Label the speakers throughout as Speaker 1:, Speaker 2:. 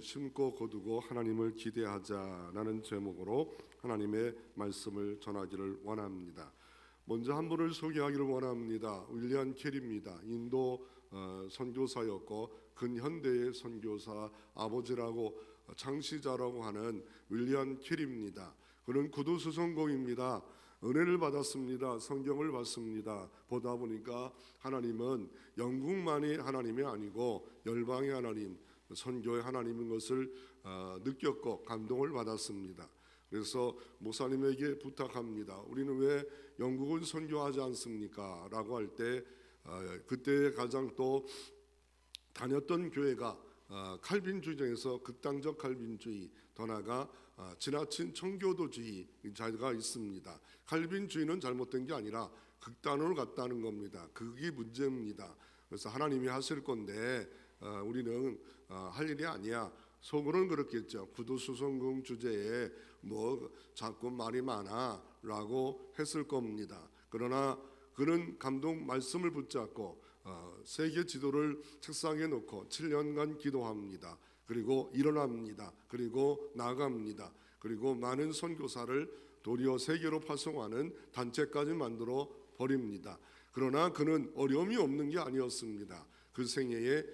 Speaker 1: 심고 거두고 하나님을 기대하자라는 제목으로 하나님의 말씀을 전하기를 원합니다. 먼저 한 분을 소개하기를 원합니다. 윌리엄 캐리입니다. 인도 선교사였고 근현대의 선교사 아버지라고 창시자라고 하는 윌리엄 캐리입니다. 그는 구두수성공입니다. 은혜를 받았습니다. 성경을 받습니다. 보다 보니까 하나님은 영국만이 하나님이 아니고 열방의 하나님, 선교의 하나님인 것을 느꼈고 감동을 받았습니다. 그래서 목사님에게 부탁합니다. 우리는 왜 영국은 선교하지 않습니까? 라고 할 때 그때 가장 또 다녔던 교회가 칼빈주의 중에서 극단적 칼빈주의, 더 나아가 지나친 청교도주의자가 있습니다. 칼빈주의는 잘못된 게 아니라 극단으로 갔다는 겁니다. 그게 문제입니다. 그래서 하나님이 하실 건데 우리는 할 일이 아니야. 속으로는 그렇겠죠. 구두수성공 주제에 뭐 자꾸 말이 많아 라고 했을 겁니다. 그러나 그는 감동 말씀을 붙잡고 세계 지도를 책상에 놓고 7년간 기도합니다. 그리고 일어납니다. 그리고 나갑니다. 그리고 많은 선교사를 도리어 세계로 파송하는 단체까지 만들어 버립니다. 그러나 그는 어려움이 없는 게 아니었습니다. 그 생애에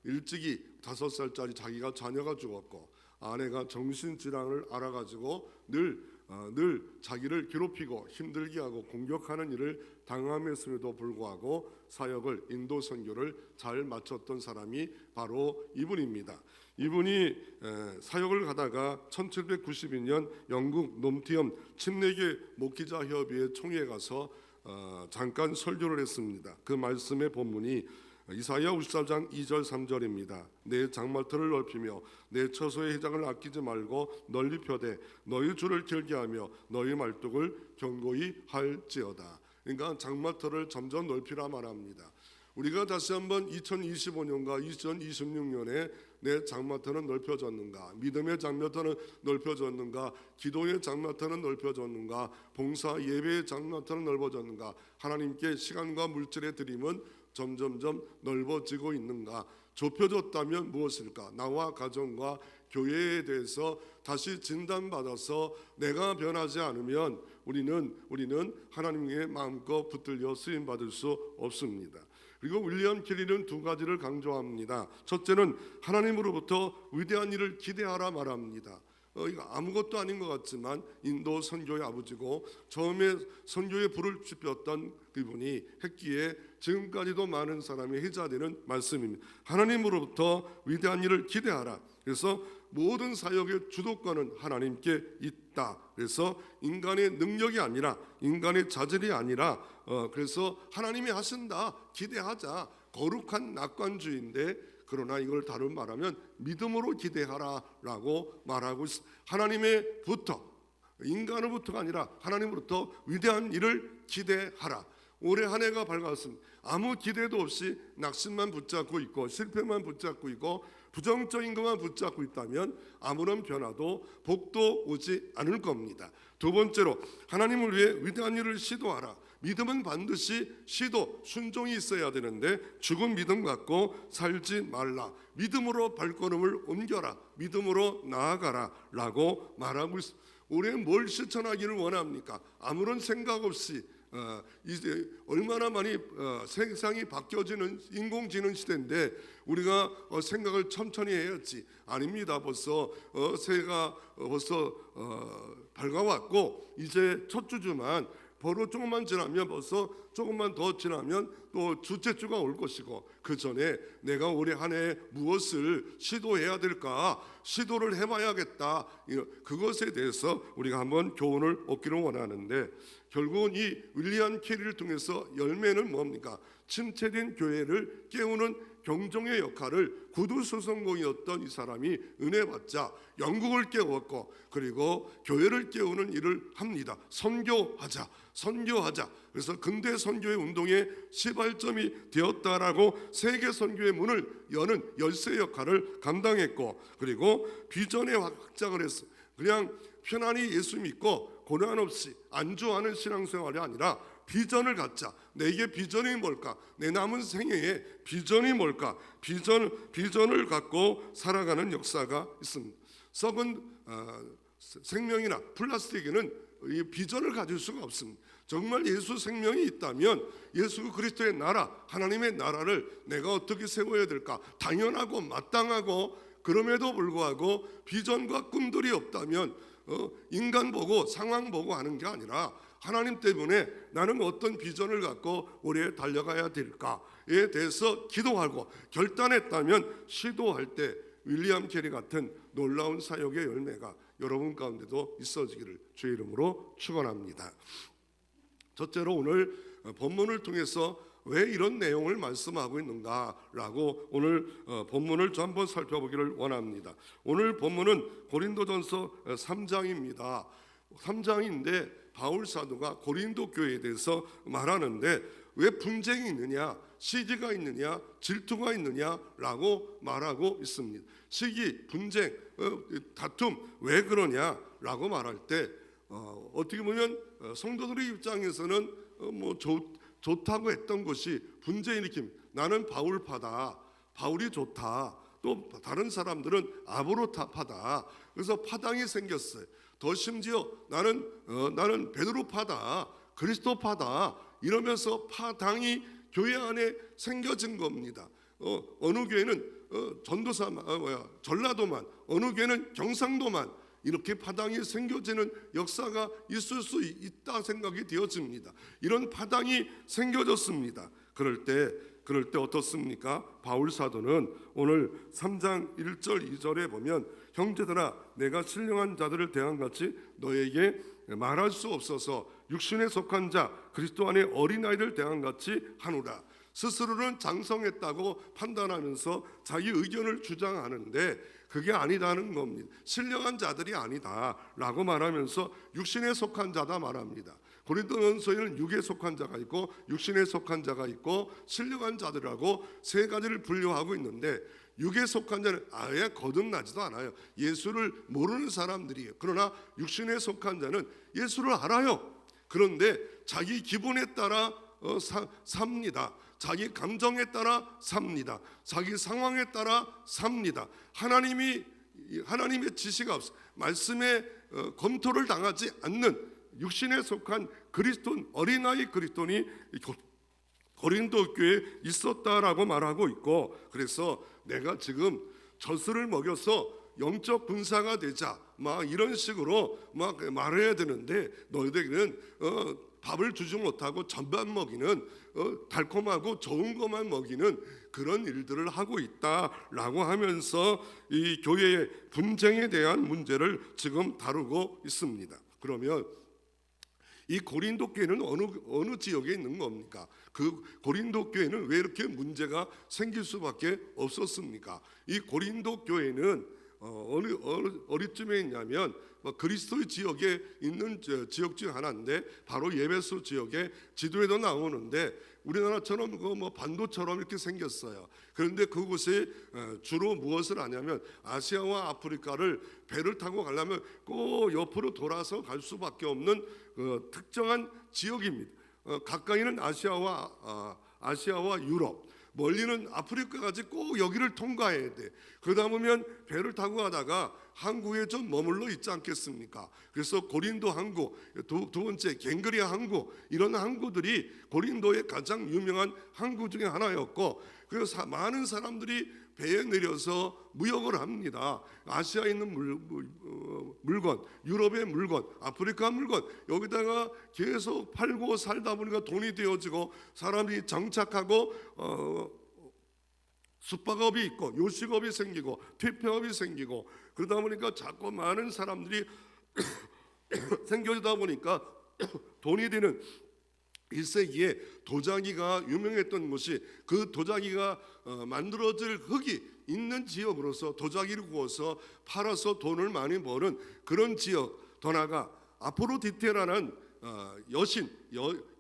Speaker 1: 일찍이 5살짜리 자기가 자녀가 죽었고 아내가 정신질환을 알아가지고 늘 자기를 괴롭히고 힘들게 하고 공격하는 일을 당함했음에도 불구하고 사역을, 인도 선교를 잘 마쳤던 사람이 바로 이분입니다. 이분이 사역을 가다가 1792년 영국 놈티엄 침례교 목기자 협의회 총회에 가서 잠깐 설교를 했습니다. 그 말씀의 본문이 이사야 54장 2절 3절입니다. 내 장말터를 넓히며 내 처소의 회장을 아끼지 말고 널리 펴되 너희 줄을 길게 하며 너희 말뚝을 견고히 할지어다. 그러니까 장말터를 점점 넓히라 말합니다. 우리가 다시 한번 2025년과 2026년에 내 장마터는 넓혀졌는가, 믿음의 장마터는 넓혀졌는가, 기도의 장마터는 넓혀졌는가, 봉사 예배의 장마터는 넓어졌는가, 하나님께 시간과 물질의 드림은 점점점 넓어지고 있는가, 좁혀졌다면 무엇일까? 나와 가정과 교회에 대해서 다시 진단받아서 내가 변하지 않으면 우리는 하나님의 마음껏 붙들려 쓰임 받을 수 없습니다. 그리고 윌리엄 캐리는 두 가지를 강조합니다. 첫째는 하나님으로부터 위대한 일을 기대하라 말합니다. 이거 아무것도 아닌 것 같지만 인도 선교의 아버지고 처음에 선교의 불을 지폈던 그분이 했기에 지금까지도 많은 사람이 해자되는 말씀입니다. 하나님으로부터 위대한 일을 기대하라. 그래서 모든 사역의 주도권은 하나님께 있다. 그래서 인간의 능력이 아니라, 인간의 자질이 아니라 그래서 하나님이 하신다, 기대하자. 거룩한 낙관주의인데, 그러나 이걸 다른 말하면 믿음으로 기대하라라고 말하고 있습니다. 하나님의부터, 인간으로부터가 아니라 하나님으로부터 위대한 일을 기대하라. 올해 한 해가 밝았습니다. 아무 기대도 없이 낙심만 붙잡고 있고 실패만 붙잡고 있고 부정적인 것만 붙잡고 있다면 아무런 변화도 복도 오지 않을 겁니다. 두 번째로 하나님을 위해 위대한 일을 시도하라. 믿음은 반드시 시도, 순종이 있어야 되는데 죽은 믿음 갖고 살지 말라. 믿음으로 발걸음을 옮겨라. 믿음으로 나아가라 라고 말하고 있습니다. 올해 뭘 실천하기를 원합니까? 아무런 생각 없이 이제 얼마나 많이 세상이 바뀌어지는 인공지능 시대인데 우리가 생각을 천천히 해야지. 아닙니다. 벌써 새해가 벌써 밝아왔고 이제 첫 주지만 바로 조금만 지나면 벌써 조금만 더 지나면 또 둘째 주가 올 것이고 그 전에 내가 올해 한 해 무엇을 시도해야 될까, 시도를 해봐야겠다. 그것에 대해서 우리가 한번 교훈을 얻기를 원하는데 결국은 이 윌리엄 캐리를 통해서 열매는 뭡니까? 침체된 교회를 깨우는 경종의 역할을 구두수성공이었던 이 사람이 은혜 받자 영국을 깨웠고 그리고 교회를 깨우는 일을 합니다. 선교하자. 그래서 근대 선교의 운동의 시발점이 되었다라고 세계 선교의 문을 여는 열쇠 역할을 감당했고 그리고 비전의 확장을 했어. 그냥 편안히 예수 믿고 고난 없이 안주하는 신앙생활이 아니라 비전을 갖자. 내게 비전이 뭘까? 내 남은 생애에 비전이 뭘까? 비전을 갖고 살아가는 역사가 있습니다. 썩은 생명이나 플라스틱에는 이 비전을 가질 수가 없습니다. 정말 예수 생명이 있다면 예수 그리스도의 나라, 하나님의 나라를 내가 어떻게 세워야 될까? 당연하고 마땅하고, 그럼에도 불구하고 비전과 꿈들이 없다면 인간 보고 상황 보고 하는 게 아니라 하나님 때문에 나는 어떤 비전을 갖고 올해 달려가야 될까에 대해서 기도하고 결단했다면 시도할 때 윌리엄 캐리 같은 놀라운 사역의 열매가 여러분 가운데도 있어지기를 주의 이름으로 축원합니다. 첫째로 오늘 본문을 통해서 왜 이런 내용을 말씀하고 있는가라고 오늘 본문을 좀 한번 살펴보기를 원합니다. 오늘 본문은 고린도전서 3장입니다. 3장인데 바울 사도가 고린도 교회에 대해서 말하는데 왜 분쟁이 있느냐, 시기가 있느냐, 질투가 있느냐라고 말하고 있습니다. 시기, 분쟁, 다툼 왜 그러냐라고 말할 때 어떻게 보면 성도들의 입장에서는 좋다고 했던 것이 분쟁 일으킴. 나는 바울파다, 바울이 좋다. 또 다른 사람들은 아보로파다. 그래서 파당이 생겼어요. 더 심지어 나는 베드로파다, 그리스도파다 이러면서 파당이 교회 안에 생겨진 겁니다. 어느 교회는 전라도만, 어느 교회는 경상도만 이렇게 파당이 생겨지는 역사가 있을 수 있다 생각이 되어집니다. 이런 파당이 생겨졌습니다. 그럴 때 어떻습니까? 바울 사도는 오늘 3장 1절 2절에 보면 형제들아 내가 신령한 자들을 대함같이 너에게 말할 수 없어서 육신에 속한 자 그리스도 안에 어린아이들 대함같이 하노라. 스스로는 장성했다고 판단하면서 자기 의견을 주장하는데 그게 아니다는 겁니다. 신령한 자들이 아니다라고 말하면서 육신에 속한 자다 말합니다. 고린도전서에는 육에 속한 자가 있고 육신에 속한 자가 있고 신령한 자들이라고 세 가지를 분류하고 있는데 육에 속한 자는 아예 거듭나지도 않아요. 예수를 모르는 사람들이에요. 그러나 육신에 속한 자는 예수를 알아요. 그런데 자기 기분에 따라 삽니다. 자기 감정에 따라 삽니다. 자기 상황에 따라 삽니다. 하나님의 지시가 없어. 말씀에 검토를 당하지 않는 육신에 속한 그리스도인, 어린아이 그리스도인이 고린도 교회에 있었다라고 말하고 있고, 그래서 내가 지금 젖을 먹여서 영적 군사가 되자 막 이런 식으로 막 말해야 되는데 너희들은 밥을 주지 못하고 젖만 먹이는 달콤하고 좋은 것만 먹이는 그런 일들을 하고 있다라고 하면서 이 교회의 분쟁에 대한 문제를 지금 다루고 있습니다. 그러면 이 고린도 교회는 어느 지역에 있는 겁니까? 그 고린도 교회는 왜 이렇게 문제가 생길 수밖에 없었습니까? 이 고린도 교회는 어디쯤에 있냐면 그리스도의 지역에 있는 지역 중 하나인데 바로 에베소 지역에 지도에도 나오는데 우리나라처럼 반도처럼 이렇게 생겼어요. 그런데 그곳에 주로 무엇을 하냐면 아시아와 아프리카를 배를 타고 가려면 꼭 옆으로 돌아서 갈 수밖에 없는 특정한 지역입니다. 가까이는 아시아와 유럽, 멀리는 아프리카까지 꼭 여기를 통과해야 돼. 그러다 보면 배를 타고 가다가 항구에 좀 머물러 있지 않겠습니까? 그래서 고린도 항구, 두 번째 갱그리아 항구, 이런 항구들이 고린도의 가장 유명한 항구 중에 하나였고, 그래서 많은 사람들이 배에 내려서 무역을 합니다. 아시아에 있는 물건, 유럽의 물건, 아프리카 물건 여기다가 계속 팔고 살다 보니까 돈이 되어지고 사람이 정착하고 숙박업이 있고 요식업이 생기고 퇴폐업이 생기고 그러다 보니까 자꾸 많은 사람들이 생겨지다 보니까 돈이 되는 1세기에 도자기가 유명했던 곳이 그 도자기가 만들어질 흙이 있는 지역으로서 도자기를 구워서 팔아서 돈을 많이 버는 그런 지역. 더 나아가 아프로디테라는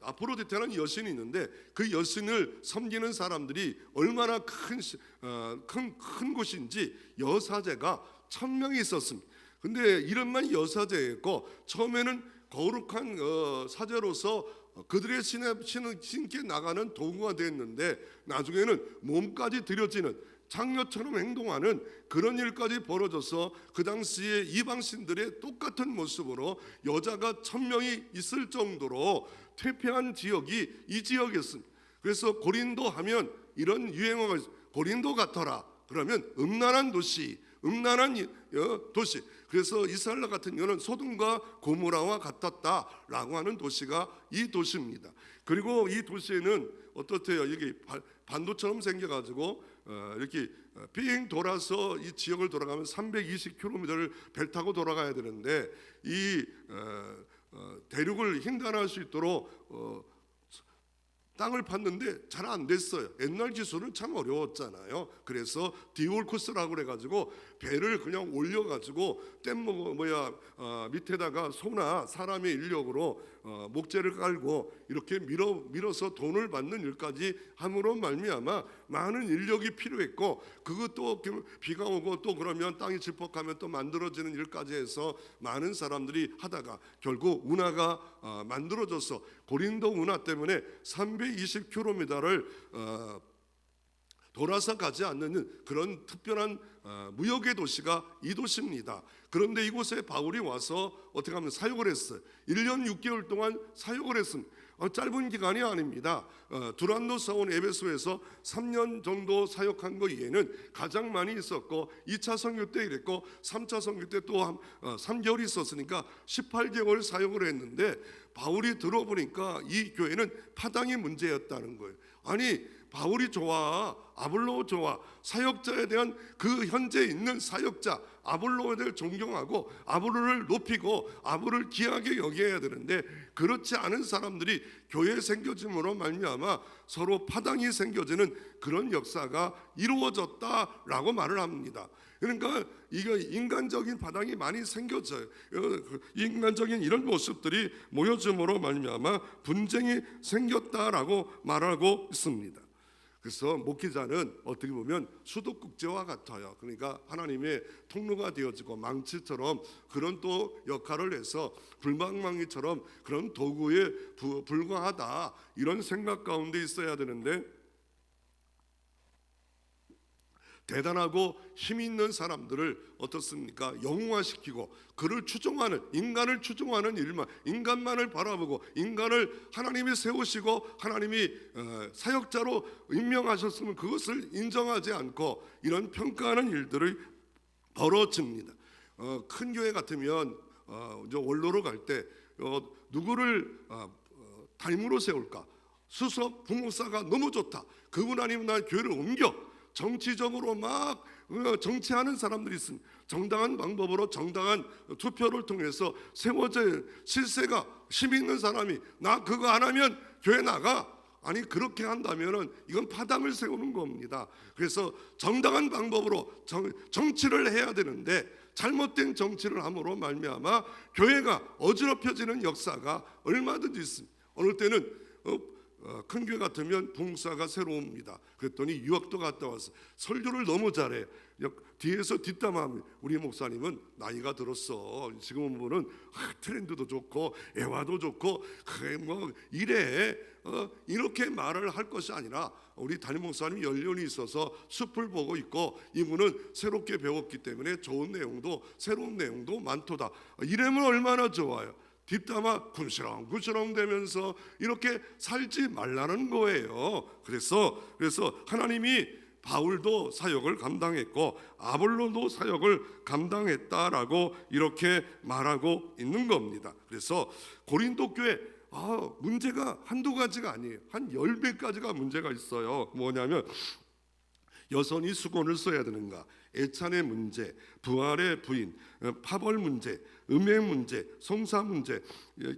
Speaker 1: 아프로디테라는 여신이 있는데 그 여신을 섬기는 사람들이 얼마나 큰 곳인지 여사제가 1000명이 있었습니다. 근데 이름만 여사제였고 처음에는 거룩한 사제로서 그들의 신께 나가는 도구가 됐는데 나중에는 몸까지 들여지는 장녀처럼 행동하는 그런 일까지 벌어져서 그 당시에 이방신들의 똑같은 모습으로 여자가 1000명이 있을 정도로 퇴폐한 지역이 이 지역이었습니다. 그래서 고린도 하면 이런 유행어가 있어요. 고린도 같아라. 그러면 음란한 도시, 음란한 도시. 그래서 이스라엘 같은 경우는 소돔과 고모라와 같았다라고 하는 도시가 이 도시입니다. 그리고 이 도시에는 어떻대요? 이게 반도처럼 생겨가지고 이렇게 빙 돌아서 이 지역을 돌아가면 320km를 배 타고 돌아가야 되는데 이 대륙을 횡단할 수 있도록 땅을 팠는데 잘 안 됐어요. 옛날 기술은 참 어려웠잖아요. 그래서 디올코스라고 그래가지고 배를 그냥 올려가지고 밑에다가 소나 사람의 인력으로 목재를 깔고 이렇게 밀어서 돈을 받는 일까지 함으로 말미암아 많은 인력이 필요했고, 그것도 비가 오고 또 그러면 땅이 질퍽하면 또 만들어지는 일까지 해서 많은 사람들이 하다가 결국 운하가 만들어져서 고린도 운하 때문에 320km를 돌아서 가지 않는 그런 특별한 무역의 도시가 이 도시입니다. 그런데 이곳에 바울이 와서 어떻게 하면 사역을 했어요. 1년 6개월 동안 사역을 했습니다. 짧은 기간이 아닙니다. 두란노 사원 에베소에서 3년 정도 사역한 거 이외에는 가장 많이 있었고 2차 선교 때 이랬고 3차 선교 때 또 3개월 있었으니까 18개월 사역을 했는데 바울이 들어보니까 이 교회는 파당이 문제였다는 거예요. 아니 바울이 좋아, 아볼로 좋아, 사역자에 대한 그 현재 있는 사역자 아볼로에 대해 존경하고 아볼로를 높이고 아볼로를 귀하게 여겨야 되는데 그렇지 않은 사람들이 교회에 생겨짐으로 말미암아 서로 파당이 생겨지는 그런 역사가 이루어졌다라고 말을 합니다. 그러니까 이거 인간적인 파당이 많이 생겨져요. 인간적인 이런 모습들이 모여짐으로 말미암아 분쟁이 생겼다라고 말하고 있습니다. 그래서 목회자는 어떻게 보면 수도꼭지와 같아요. 그러니까 하나님의 통로가 되어지고 망치처럼 그런 또 역할을 해서 불방망이처럼 그런 도구에 불과하다 이런 생각 가운데 있어야 되는데, 대단하고 힘 있는 사람들을 어떻습니까? 영웅화시키고 그를 추종하는, 인간을 추종하는 일만, 인간만을 바라보고 인간을 하나님이 세우시고 하나님이 사역자로 임명하셨으면 그것을 인정하지 않고 이런 평가하는 일들이 벌어집니다. 큰 교회 같으면 원로로 갈 때 누구를 담임으로 세울까? 수석 부목사가 너무 좋다. 그분 아니면 난 교회를 옮겨. 정치적으로 막 정치하는 사람들이 있습니다. 정당한 방법으로 정당한 투표를 통해서 세워져 실세가 힘 있는 사람이 나 그거 안 하면 교회 나가. 아니 그렇게 한다면은 이건 파당을 세우는 겁니다. 그래서 정당한 방법으로 정치를 해야 되는데 잘못된 정치를 함으로 말미암아 교회가 어지럽혀지는 역사가 얼마든지 있습니다. 어느 때는 큰 교회 같으면 부목사가 새로 옵니다. 그랬더니 유학도 갔다 와서 설교를 너무 잘해. 뒤에서 뒷담화합니다. 우리 목사님은 나이가 들었어. 지금 보면 트렌드도 좋고 애화도 좋고 뭐 이래. 이렇게 말을 할 것이 아니라 우리 담임 목사님이 연륜이 있어서 숲을 보고 있고 이분은 새롭게 배웠기 때문에 좋은 내용도 새로운 내용도 많도다. 이러면 얼마나 좋아요. 뒷담화 군시렁 되면서 이렇게 살지 말라는 거예요. 그래서 하나님이 바울도 사역을 감당했고 아볼로도 사역을 감당했다라고 이렇게 말하고 있는 겁니다. 그래서 고린도 교회 문제가 한두 가지가 아니에요. 한 10배까지가 문제가 있어요. 뭐냐면 여선이 수건을 써야 되는가, 애찬의 문제, 부활의 부인, 파벌 문제, 음행 문제, 성사 문제,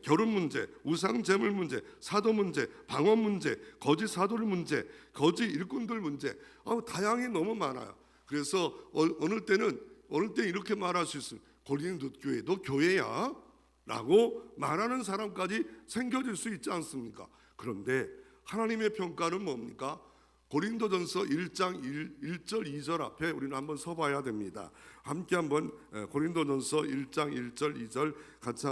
Speaker 1: 결혼 문제, 우상 제물 문제, 사도 문제, 방언 문제, 거짓 사도들 문제, 거짓 일꾼들 문제, 다양히 너무 많아요. 그래서 어느 때 이렇게 말할 수 있습니다. 고린도 교회도 교회야? 라고 말하는 사람까지 생겨질 수 있지 않습니까? 그런데 하나님의 평가는 뭡니까? 고린도전서 1장 1절 2절 앞에 우리는 한번 서봐야 됩니다. 함께 한번 고린도전서 1장 1절 2절 같이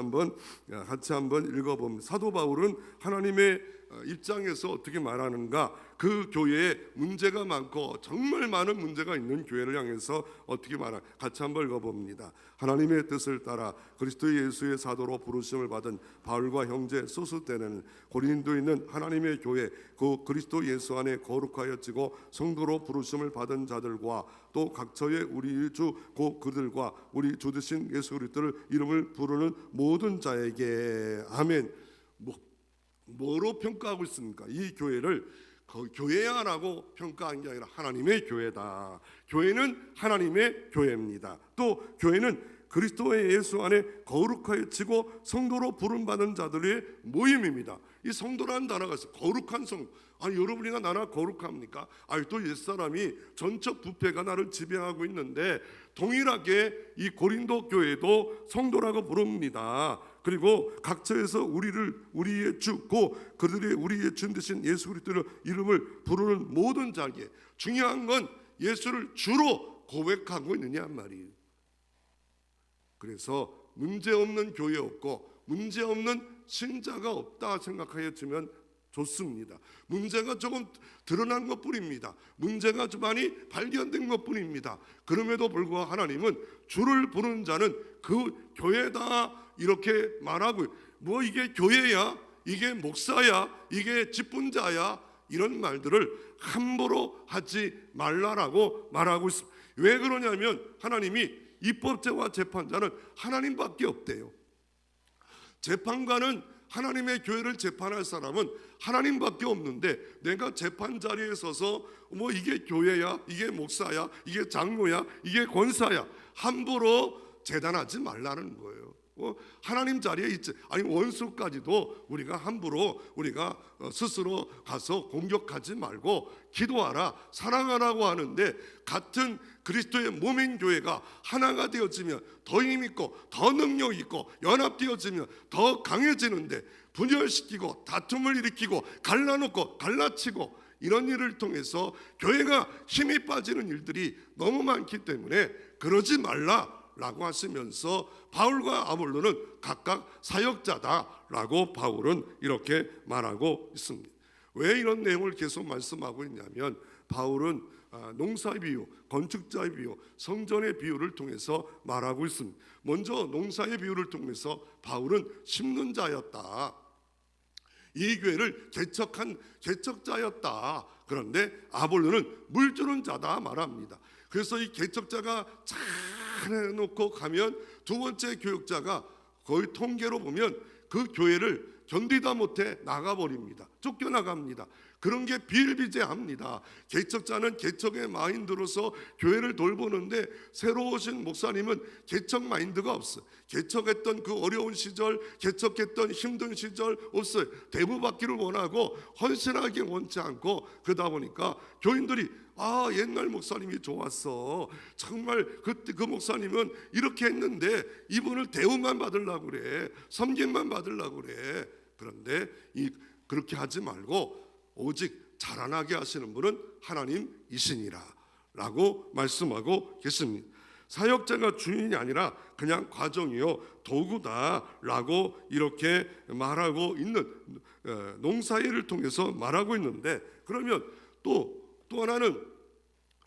Speaker 1: 한번 읽어봅니다. 사도 바울은 하나님의 입장에서 어떻게 말하는가, 그 교회에 문제가 많고 정말 많은 문제가 있는 교회를 향해서 어떻게 말하는가 같이 한번 읽어봅니다. 하나님의 뜻을 따라 그리스도 예수의 사도로 부르심을 받은 바울과 형제 소스때는 고린도에 있는 하나님의 교회 그 그리스도 예수 안에 거룩하여지고 성도로 부르심을 받은 자들과 또 각처의 우리 주 곧 그들과 우리 주 되신 예수 그리스도를 이름을 부르는 모든 자에게 아멘. 뭐로 평가하고 있습니까? 이 교회를 교회야라고 평가한 게 아니라 하나님의 교회다. 교회는 하나님의 교회입니다. 또 교회는 그리스도의 예수 안에 거룩하여지고 성도로 부름받은 자들의 모임입니다. 이 성도라는 단어가 있어요. 거룩한 성도. 여러분이나 나나 거룩합니까? 또 옛사람이 전적 부패가 나를 지배하고 있는데 동일하게 이 고린도 교회도 성도라고 부릅니다. 그리고 각처에서 우리의 주 곧 그들의 우리의 주 되신 예수 그리스도의 이름을 부르는 모든 자에게, 중요한 건 예수를 주로 고백하고 있느냐 말이에요. 그래서 문제없는 교회 없고 문제없는 신자가 없다 생각하였지만 좋습니다. 문제가 조금 드러난 것뿐입니다. 문제가 좀 많이 발견된 것뿐입니다. 그럼에도 불구하고 하나님은 주를 부르는 자는 그 교회다 이렇게 말하고, 이게 교회야, 이게 목사야, 이게 직분자야, 이런 말들을 함부로 하지 말라라고 말하고 있습니다. 왜 그러냐면 하나님이 입법자와 재판자는 하나님밖에 없대요. 재판관은 하나님의 교회를 재판할 사람은 하나님밖에 없는데, 내가 재판 자리에 서서 이게 교회야, 이게 목사야, 이게 장로야, 이게 권사야 함부로 재단하지 말라는 거예요. 하나님 자리에 있지, 원수까지도 우리가 함부로 우리가 스스로 가서 공격하지 말고 기도하라, 사랑하라고 하는데, 같은 그리스도의 몸인 교회가 하나가 되어지면 더 힘있고 더 능력 있고 연합되어지면 더 강해지는데, 분열시키고 다툼을 일으키고 갈라놓고 갈라치고 이런 일을 통해서 교회가 힘이 빠지는 일들이 너무 많기 때문에 그러지 말라라고 하시면서 바울과 아볼로는 각각 사역자다라고 바울은 이렇게 말하고 있습니다. 왜 이런 내용을 계속 말씀하고 있냐면, 바울은 농사의 비유, 건축자의 비유, 성전의 비유를 통해서 말하고 있습니다. 먼저 농사의 비유를 통해서 바울은 심는 자였다, 이 교회를 개척한 개척자였다. 그런데 아볼로는 물 주는 자다 말합니다. 그래서 이 개척자가 잘 해놓고 가면 두 번째 교역자가 거의 통계로 보면 그 교회를 견디다 못해 나가버립니다. 쫓겨나갑니다. 그런 게 비일비재합니다. 개척자는 개척의 마인드로서 교회를 돌보는데, 새로 오신 목사님은 개척 마인드가 없어요. 개척했던 그 어려운 시절, 개척했던 힘든 시절 없어요. 대부받기를 원하고 헌신하기 원치 않고, 그러다 보니까 교인들이 옛날 목사님이 좋았어, 정말 그때 그 목사님은 이렇게 했는데 이분을 대우만 받으려고 그래, 섬김만 받으려고 그래. 그런데 그렇게 하지 말고 오직 자라나게 하시는 분은 하나님이시니라 라고 말씀하고 계십니다. 사역자가 주인이 아니라 그냥 과정이요 도구다 라고 이렇게 말하고 있는, 농사일을 통해서 말하고 있는데, 그러면 또 하나는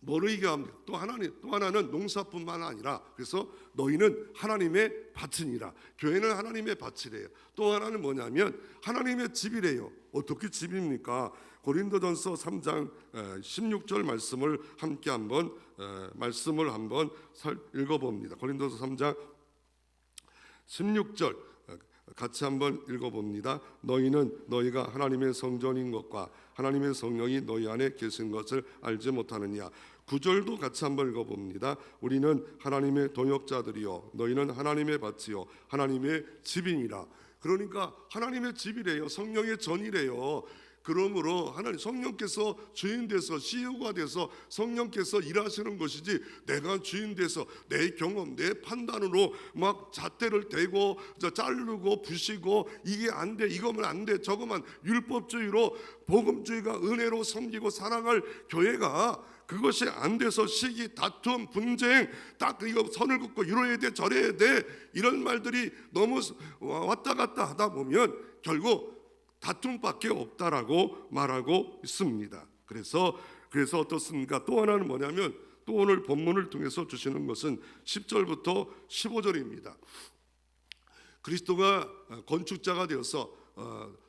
Speaker 1: 뭐를 얘기합니까? 또 하나는 농사뿐만 아니라, 그래서 너희는 하나님의 밭이니라, 교회는 하나님의 밭이래요. 또 하나는 뭐냐면 하나님의 집이래요. 어떻게 집입니까? 고린도전서 3장 16절 말씀을 함께 한번 읽어봅니다. 고린도전서 3장 16절 같이 한번 읽어봅니다. 너희는 너희가 하나님의 성전인 것과 하나님의 성령이 너희 안에 계신 것을 알지 못하느냐. 9절도 같이 한번 읽어봅니다. 우리는 하나님의 동역자들이요 너희는 하나님의 밭이요 하나님의 집이니라. 그러니까 하나님의 집이래요. 성령의 전이래요. 그러므로 하나님 성령께서 주인 돼서 CEO가 돼서 성령께서 일하시는 것이지, 내가 주인 돼서 내 경험, 내 판단으로 막 잣대를 대고 자르고 부시고 이게 안 돼, 이거면 안 돼, 저거만 율법주의로 복음주의가 은혜로 섬기고 사랑할 교회가 그것이 안 돼서 시기, 다툼, 분쟁, 딱 이거 선을 긋고 이래야 돼, 저래야 돼, 이런 말들이 너무 왔다 갔다 하다 보면 결국 다툼밖에 없다라고 말하고 있습니다. 그래서 어떻습니까? 또 하나는 뭐냐면, 또 오늘 본문을 통해서 주시는 것은 10절부터 15절입니다. 그리스도가 건축자가 되어서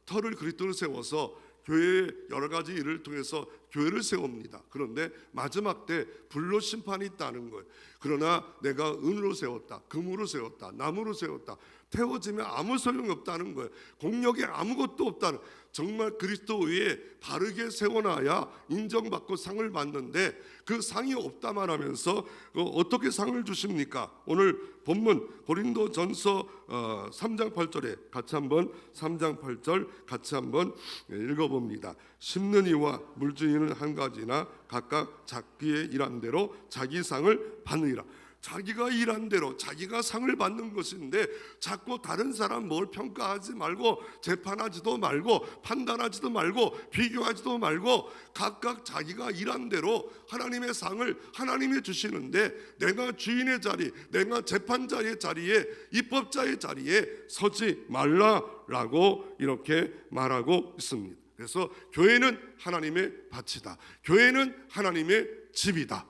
Speaker 1: 터를 그리스도를 세워서 교회의 여러 가지 일을 통해서 교회를 세웁니다. 그런데 마지막 때 불로 심판이 있다는 거예요. 그러나 내가 은으로 세웠다, 금으로 세웠다, 나무로 세웠다, 태워지면 아무 소용이 없다는 거예요. 공력이 아무것도 없다는, 정말 그리스도 위에 바르게 세워놔야 인정받고 상을 받는데 그 상이 없다만 하면서 어떻게 상을 주십니까? 오늘 본문 고린도전서 3장 8절에 같이 한번 3장 8절 같이 한번 읽어봅니다. 심는 이와 물주인은 한 가지나 각각 자기의 일한 대로 자기 상을 받느니라. 자기가 일한 대로 자기가 상을 받는 것인데 자꾸 다른 사람 뭘 평가하지 말고 재판하지도 말고 판단하지도 말고 비교하지도 말고 각각 자기가 일한 대로 하나님의 상을 하나님이 주시는데, 내가 주인의 자리, 내가 재판자의 자리에, 입법자의 자리에 서지 말라라고 이렇게 말하고 있습니다. 그래서 교회는 하나님의 밭이다, 교회는 하나님의 집이다.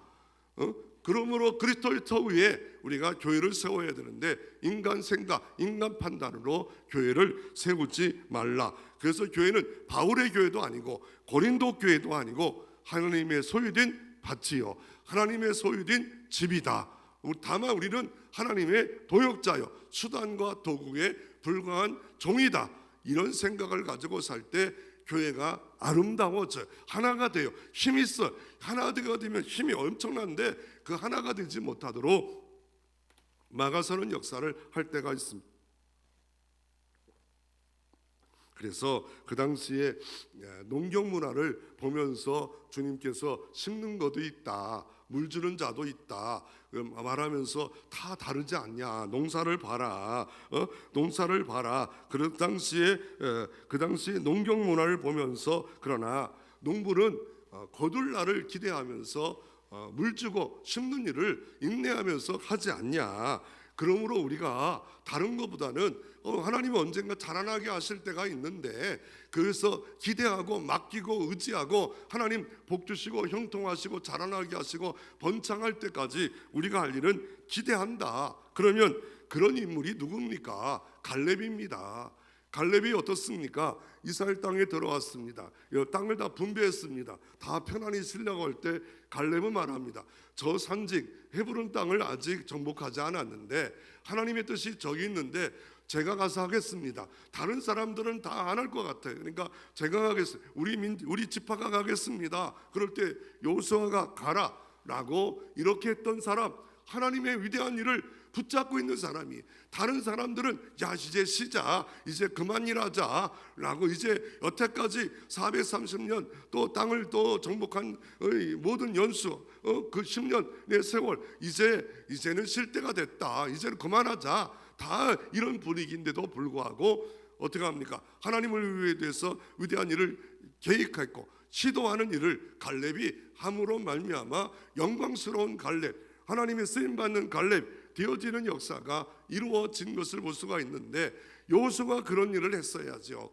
Speaker 1: 그러므로 그리스도의 터 위에 우리가 교회를 세워야 되는데 인간 생각, 인간 판단으로 교회를 세우지 말라. 그래서 교회는 바울의 교회도 아니고 고린도 교회도 아니고 하나님의 소유된 밭이요, 하나님의 소유된 집이다. 다만 우리는 하나님의 도역자요, 수단과 도구에 불과한 종이다. 이런 생각을 가지고 살 때 교회가 아름다워져요. 하나가 돼요. 힘이 있어. 하나가 되면 힘이 엄청난데 그 하나가 되지 못하도록 막아서는 역사를 할 때가 있습니다. 그래서 그 당시에 농경 문화를 보면서 주님께서 심는 것도 있다, 물 주는 자도 있다 말하면서 다 다르지 않냐, 농사를 봐라, 농사를 봐라. 그 당시에 농경 문화를 보면서, 그러나 농부는 거둘 날을 기대하면서 물 주고 심는 일을 인내하면서 하지 않냐. 그러므로 우리가 다른 것보다는 하나님은 언젠가 자라나게 하실 때가 있는데, 그래서 기대하고 맡기고 의지하고 하나님 복 주시고 형통하시고 자라나게 하시고 번창할 때까지 우리가 할 일은 기대한다. 그러면 그런 인물이 누굽니까? 갈렙입니다. 갈렙이 어떻습니까? 이스라엘 땅에 들어왔습니다. 땅을 다 분배했습니다. 다 편안히 쓰려고 할 때 갈렙은 말합니다. 저 산직 헤브론 땅을 아직 정복하지 않았는데 하나님의 뜻이 저기 있는데 제가 가서 하겠습니다. 다른 사람들은 다 안 할 것 같아요. 그러니까 제가 가겠습니다. 우리 지파가 가겠습니다. 그럴 때 여호수아가 가라라고 이렇게 했던 사람, 하나님의 위대한 일을 붙잡고 있는 사람이, 다른 사람들은 야 이제 쉬자, 이제 그만 일하자 라고, 이제 여태까지 430년 또 땅을 또 정복한 모든 연수, 그 10년의 세월, 이제는 쉴 때가 됐다, 이제는 그만하자, 다 이런 분위기인데도 불구하고 어떻게 합니까? 하나님을 위해서 위대한 일을 계획했고 시도하는 일을 갈렙이 함으로 말미암아 영광스러운 갈렙, 하나님의 쓰임받는 갈렙 되어지는 역사가 이루어진 것을 볼 수가 있는데, 여호수아가 그런 일을 했어야죠.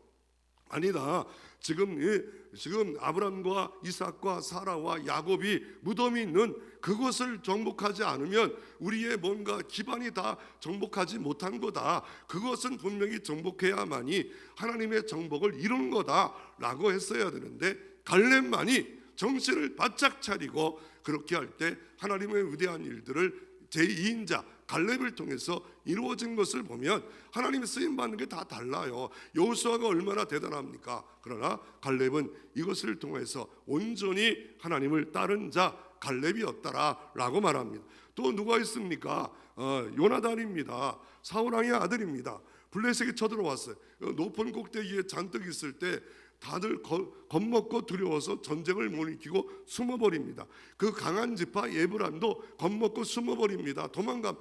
Speaker 1: 아니다. 지금 아브람과 이삭과 사라와 야곱이 무덤이 있는 그것을 정복하지 않으면 우리의 뭔가 기반이 다 정복하지 못한 거다. 그것은 분명히 정복해야만이 하나님의 정복을 이룬 거다라고 했어야 되는데, 갈렙만이 정신을 바짝 차리고 그렇게 할 때 하나님의 위대한 일들을 제2인자 갈렙을 통해서 이루어진 것을 보면 하나님의 쓰임받는 게 다 달라요. 여호수아가 얼마나 대단합니까? 그러나 갈렙은 이것을 통해서 온전히 하나님을 따른 자 갈렙이었다라고 말합니다. 또 누가 있습니까? 요나단입니다. 사울왕의 아들입니다. 블레셋이 쳐들어왔어요. 높은 꼭대기에 잔뜩 있을 때 다들 겁먹고 두려워서 전쟁을 못 일으키고 숨어버립니다. 그 강한 지파 예브란도 겁먹고 숨어버립니다.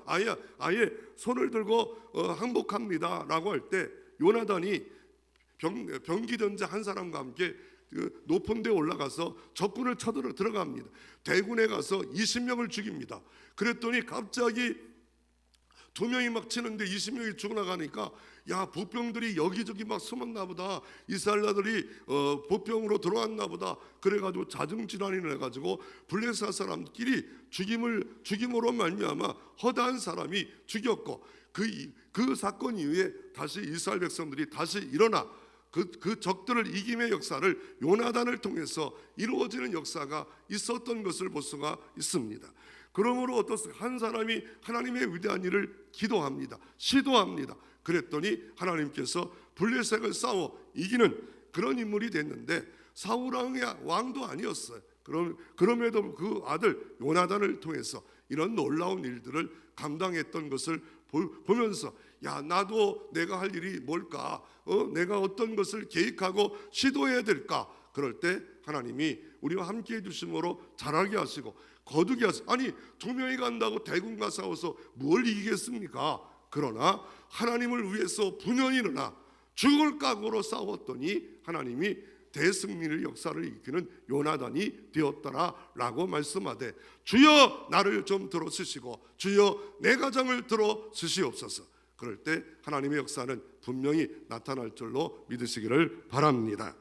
Speaker 1: 아예 손을 들고 항복합니다 라고 할 때 요나단이 병기전자 한 사람과 함께 그 높은 데 올라가서 적군을 쳐들어 들어갑니다. 대군에 가서 20명을 죽입니다. 그랬더니 갑자기 2명이 막 치는데 20명이 죽어나가니까 야, 보병들이 여기저기 막 숨었나 보다, 이스라엘들이 보병으로 들어왔나 보다, 그래가지고 자중질환을 해가지고 블레셋 사람끼리 죽임으로 말미암아 허다한 사람이 죽였고, 그 사건 이후에 다시 이스라엘 백성들이 다시 일어나 그 적들을 이김의 역사를 요나단을 통해서 이루어지는 역사가 있었던 것을 볼 수가 있습니다. 그러므로 어떻습니까? 한 사람이 하나님의 위대한 일을 기도합니다. 시도합니다. 그랬더니 하나님께서 블레셋을 싸워 이기는 그런 인물이 됐는데, 사울 왕도 아니었어요. 그럼에도 그 아들 요나단을 통해서 이런 놀라운 일들을 감당했던 것을 보면서 야, 나도 내가 할 일이 뭘까? 내가 어떤 것을 계획하고 시도해야 될까? 그럴 때 하나님이 우리와 함께 해주심으로 잘하게 하시고 거두게 하시고, 아니 2명이 간다고 대군과 싸워서 뭘 이기겠습니까? 그러나 하나님을 위해서 분연히 일어나 죽을 각오로 싸웠더니 하나님이 대승리의 역사를 일으키는 요나단이 되었더라라고 말씀하되, 주여 나를 좀 들어 쓰시고 주여 내 가정을 들어 쓰시옵소서. 그럴 때 하나님의 역사는 분명히 나타날 줄로 믿으시기를 바랍니다.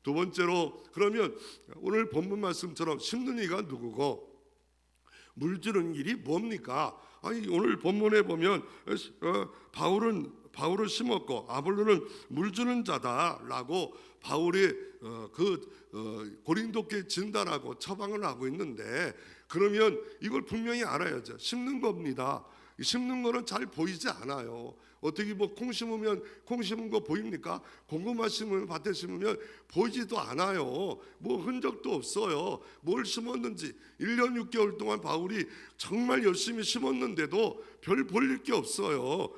Speaker 1: 두 번째로, 그러면 오늘 본문 말씀처럼 심는 이가 누구고 물주는 일이 뭡니까? 아니, 오늘 본문에 보면 바울은 심었고 아볼로는 물주는 자다라고 바울이 고린도께 진단하고 처방을 하고 있는데, 그러면 이걸 분명히 알아야죠. 심는 겁니다. 심는 거는 잘 보이지 않아요. 어떻게 뭐 콩 심으면 콩 심은 거 보입니까? 고구마 심으면, 밭에 심으면 보이지도 않아요. 뭐 흔적도 없어요. 뭘 심었는지 1년 6개월 동안 바울이 정말 열심히 심었는데도 별 볼일 게 없어요.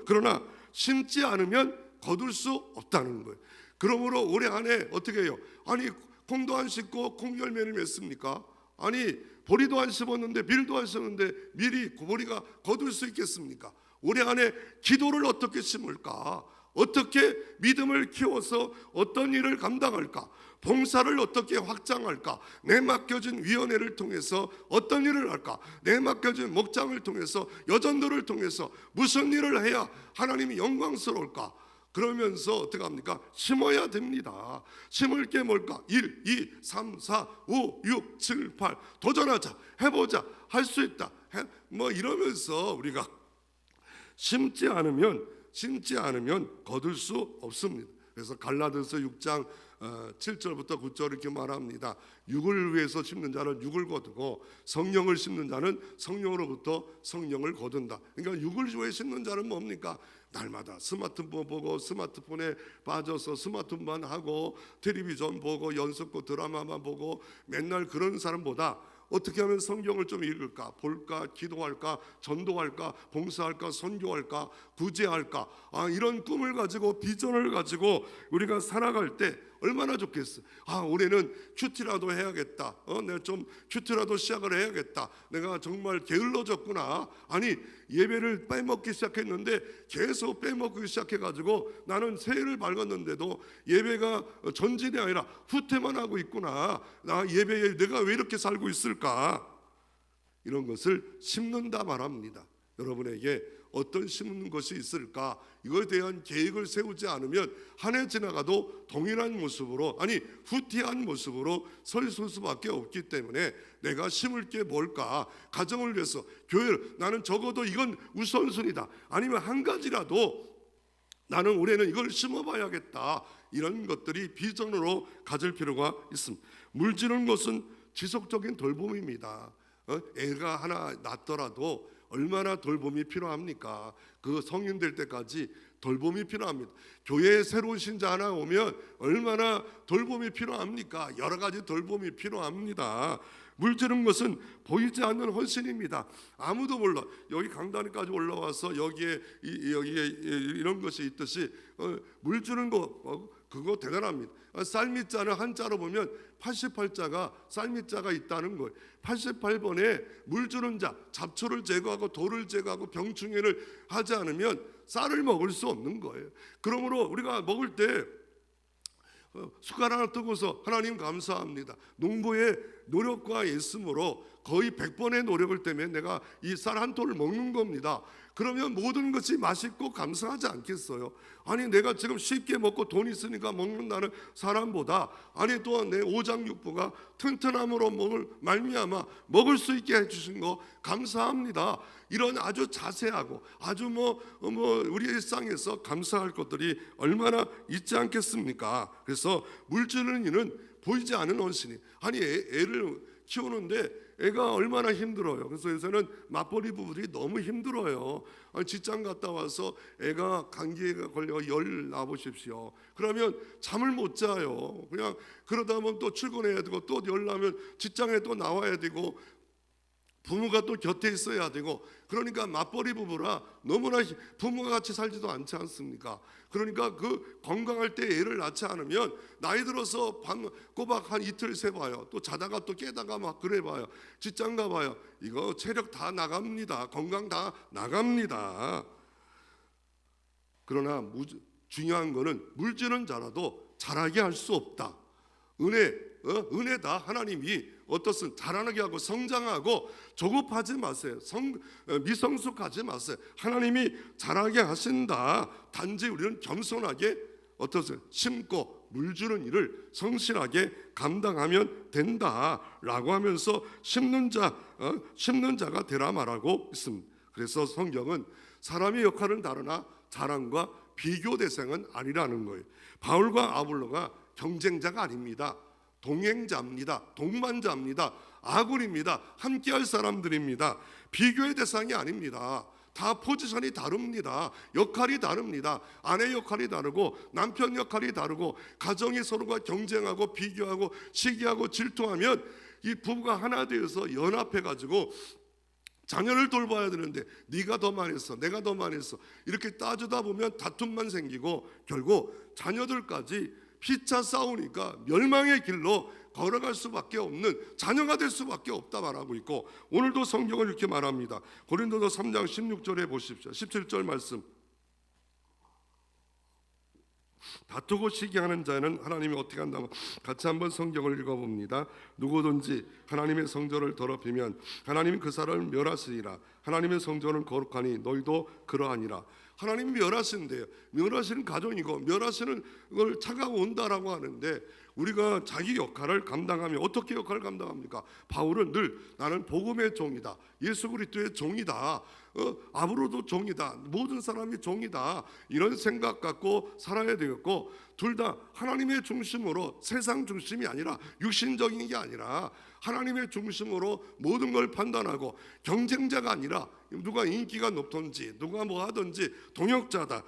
Speaker 1: 그러나 심지 않으면 거둘 수 없다는 거예요. 그러므로 올해 안에 어떻게 해요? 아니, 콩도 안 심고 콩 열매를 맺습니까? 아니, 보리도 안 심었는데, 밀도 안 심었는데 보리가 거둘 수 있겠습니까? 올해 안에 기도를 어떻게 심을까? 어떻게 믿음을 키워서 어떤 일을 감당할까? 봉사를 어떻게 확장할까? 내 맡겨진 위원회를 통해서 어떤 일을 할까? 내 맡겨진 목장을 통해서, 여전도를 통해서 무슨 일을 해야 하나님이 영광스러울까? 그러면서 어떻게 합니까? 심어야 됩니다. 심을 게 뭘까? 1, 2, 3, 4, 5, 6, 7, 8 도전하자, 해보자, 할 수 있다, 뭐 이러면서 우리가 심지 않으면 거둘 수 없습니다. 그래서 갈라디아서 6장 7절부터 9절 이렇게 말합니다. 육을 위해서 심는 자는 육을 거두고 성령을 심는 자는 성령으로부터 성령을 거둔다. 그러니까 육을 위해 심는 자는 뭡니까? 날마다 스마트폰 보고 스마트폰에 빠져서 스마트폰만 하고 텔레비전 보고 연속고 드라마만 보고 맨날 그런 사람보다 어떻게 하면 성경을 좀 읽을까, 볼까, 기도할까, 전도할까, 봉사할까, 선교할까, 구제할까, 이런 꿈을 가지고 비전을 가지고 우리가 살아갈 때 얼마나 좋겠어. 올해는 큐티라도 해야겠다. 내가 좀 큐티라도 시작을 해야겠다. 내가 정말 게을러졌구나. 아니, 예배를 빼먹기 시작했는데 계속 빼먹기 시작해가지고 나는 새해를 밝았는데도 예배가 전진이 아니라 후퇴만 하고 있구나. 나 예배에 내가 왜 이렇게 살고 있을까? 이런 것을 심는다 말합니다. 여러분에게 어떤 심는 것이 있을까? 이거에 대한 계획을 세우지 않으면 한 해 지나가도 동일한 모습으로, 아니 후퇴한 모습으로 설 수밖에 없기 때문에 내가 심을 게 뭘까? 가정을 위해서, 교회를, 나는 적어도 이건 우선순위다. 아니면 한 가지라도 나는 올해는 이걸 심어봐야겠다. 이런 것들이 비전으로 가질 필요가 있습니다. 물지는 것은 지속적인 돌봄입니다. 애가 하나 낳더라도 얼마나 돌봄이 필요합니까? 그 성인 될 때까지 돌봄이 필요합니다. 교회에 새로운 신자 하나 오면 얼마나 돌봄이 필요합니까? 여러 가지 돌봄이 필요합니다. 물지는 것은 보이지 않는 헌신입니다. 아무도 몰라. 여기 강단까지 올라와서 여기에 이런 것이 있듯이 물주는 거, 그거 대단합니다. 쌀밑자는 한자로 보면 88자가 쌀밑자가 있다는 거예요. 88번에 물 주는 자, 잡초를 제거하고 돌을 제거하고 병충해를 하지 않으면 쌀을 먹을 수 없는 거예요. 그러므로 우리가 먹을 때 숟가락 하나 뜨고서 하나님 감사합니다. 농부의 노력과 애씀으로 거의 100번의 노력을 때문에 내가 이 쌀 한 톨을 먹는 겁니다. 그러면 모든 것이 맛있고 감사하지 않겠어요? 아니 내가 지금 쉽게 먹고 돈 있으니까 먹는다는 사람보다 아니 또한 내 오장육부가 튼튼함으로 말미암아 먹을 수 있게 해주신 거 감사합니다. 이런 아주 자세하고 아주 우리 일상에서 감사할 것들이 얼마나 있지 않겠습니까? 그래서 물주는 이는 보이지 않는 헌신이 아니 애를 키우는데 애가 얼마나 힘들어요. 그래서 요새는 맞벌이 부부들이 너무 힘들어요. 직장 갔다 와서 애가 감기에 걸려 열 나보십시오. 그러면 잠을 못 자요. 그냥 그러다 보면 또 출근해야 되고 또 열 나면 직장에 또 나와야 되고 부모가 또 곁에 있어야 되고 그러니까 맞벌이 부부라 너무나 부모가 같이 살지도 않지 않습니까? 그러니까 그 건강할 때 애를 낳지 않으면 나이 들어서 꼬박 한 이틀 새봐요. 또 자다가 또 깨다가 막 그래봐요. 직장 가봐요. 이거 체력 다 나갑니다. 건강 다 나갑니다. 그러나 중요한 거는 물질은 자라도 자라게 할 수 없다. 은혜다. 하나님이 어떻든 자라나게 하고 성장하고 조급하지 마세요. 미성숙하지 마세요. 하나님이 자라게 하신다. 단지 우리는 겸손하게 어떻든 심고 물주는 일을 성실하게 감당하면 된다라고 하면서 심는 자가 되라 말하고 있습니다. 그래서 성경은 사람의 역할은 다르나 자랑과 비교 대상은 아니라는 거예요. 바울과 아볼로가 경쟁자가 아닙니다. 동행자입니다. 동반자입니다. 아군입니다. 함께할 사람들입니다. 비교의 대상이 아닙니다. 다 포지션이 다릅니다. 역할이 다릅니다. 아내 역할이 다르고 남편 역할이 다르고 가정이 서로가 경쟁하고 비교하고 시기하고 질투하면 이 부부가 하나 되어서 연합해가지고 자녀를 돌봐야 되는데 네가 더 많이 했어, 내가 더 많이 했어 이렇게 따지다 보면 다툼만 생기고 결국 자녀들까지 피차 싸우니까 멸망의 길로 걸어갈 수밖에 없는 자녀가 될 수밖에 없다 말하고 있고 오늘도 성경은 이렇게 말합니다. 고린도서 3장 16절에 보십시오. 17절 말씀. 다투고 시기하는 자는 하나님이 어떻게 한다면 같이 한번 성경을 읽어봅니다. 누구든지 하나님의 성전을 더럽히면 하나님이 그 사람을 멸하시리라. 하나님의 성전은 거룩하니 너희도 그러하니라. 하나님이 멸하신대요. 멸하시는 가정이고 멸하시는 걸 차가 온다라고 하는데 우리가 자기 역할을 감당하면 어떻게 역할을 감당합니까? 바울은 늘 나는 복음의 종이다. 예수 그리스도의 종이다. 아브로도 종이다. 모든 사람이 종이다. 이런 생각 갖고 살아야 되겠고 둘 다 하나님의 중심으로 세상 중심이 아니라 육신적인 게 아니라 하나님의 중심으로 모든 걸 판단하고 경쟁자가 아니라 누가 인기가 높든지 누가 뭐 하든지 동역자다.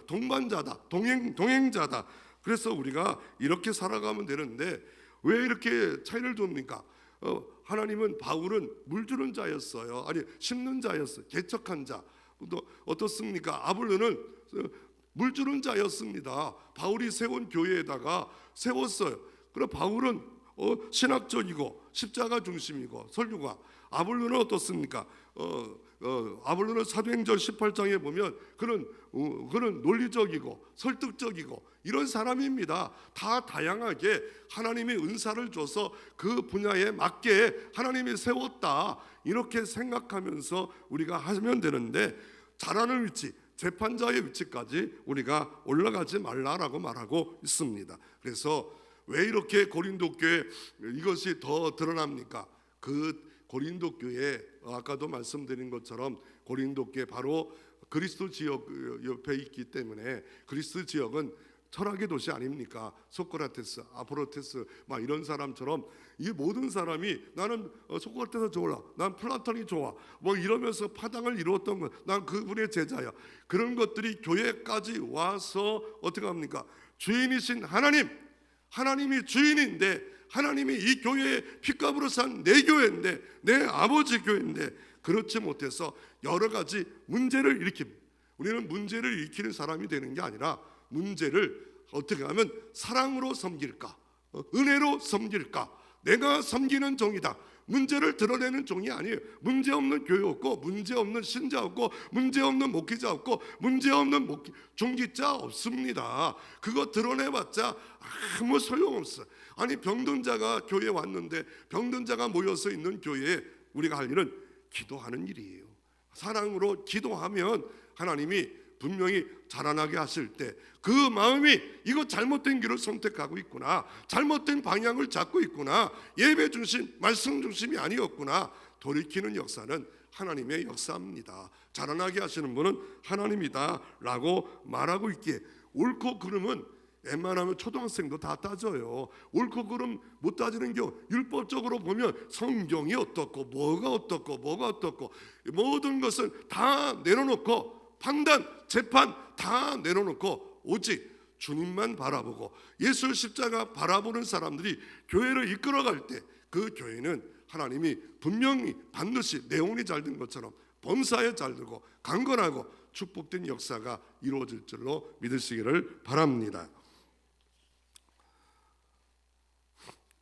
Speaker 1: 동반자다. 동행자다. 그래서 우리가 이렇게 살아가면 되는데 왜 이렇게 차이를 둡니까? 하나님은 바울은 물주는 자였어요. 아니 심는 자였어요. 개척한 자. 또 어떻습니까? 아볼로는 물주는 자였습니다. 바울이 세운 교회에다가 세웠어요. 그럼 바울은 신학적이고 십자가 중심이고 설교가 아볼로는 어떻습니까? 아볼로는 사도행전 18장에 보면 그는 논리적이고 설득적이고 이런 사람입니다. 다 다양하게 하나님이 은사를 줘서 그 분야에 맞게 하나님이 세웠다 이렇게 생각하면서 우리가 하면 되는데 잘하는 위치 재판자의 위치까지 우리가 올라가지 말라라고 말하고 있습니다. 그래서 왜 이렇게 고린도 교회 이것이 더 드러납니까? 그 고린도 교회 아까도 말씀드린 것처럼 고린도 교회 바로 그리스도 지역 옆에 있기 때문에 그리스도 지역은 철학의 도시 아닙니까? 소크라테스, 아포로테스 막 이런 사람처럼 이 모든 사람이 나는 소크라테스 좋아, 난 플라톤이 좋아 뭐 이러면서 파당을 이루었던 것, 난 그분의 제자야. 그런 것들이 교회까지 와서 어떻게 합니까? 주인이신 하나님이 주인인데 하나님이 이 교회에 핏값으로 산 내 교회인데 내 아버지 교회인데 그렇지 못해서 여러 가지 문제를 일으킵니다. 우리는 문제를 일으키는 사람이 되는 게 아니라 문제를 어떻게 하면 사랑으로 섬길까? 은혜로 섬길까? 내가 섬기는 종이다. 문제를 드러내는 종이 아니에요. 문제없는 교회 없고, 문제없는 신자 없고, 문제없는 목회자 없고, 문제없는 중직자 없습니다. 그거 드러내봤자 아무 소용없어. 아니, 병든 자가 교회에 왔는데, 병든 자가 모여서 있는 교회에 우리가 할 일은 기도하는 일이에요. 사랑으로 기도하면 하나님이 분명히 자라나게 하실 때 그 마음이 이거 잘못된 길을 선택하고 있구나, 잘못된 방향을 잡고 있구나, 예배 중심, 말씀 중심이 아니었구나, 돌이키는 역사는 하나님의 역사입니다. 자라나게 하시는 분은 하나님이다 라고 말하고 있기에, 옳고 그름은 웬만하면 초등학생도 다 따져요. 옳고 그름 못 따지는 게, 율법적으로 보면 성경이 어떻고 뭐가 어떻고 뭐가 어떻고 모든 것을 다 내려놓고, 판단, 재판 다 내려놓고 오직 주님만 바라보고 예수 십자가 바라보는 사람들이 교회를 이끌어갈 때 그 교회는 하나님이 분명히 반드시 내온이 잘 된 것처럼 범사에 잘 되고 강건하고 축복된 역사가 이루어질 줄로 믿으시기를 바랍니다.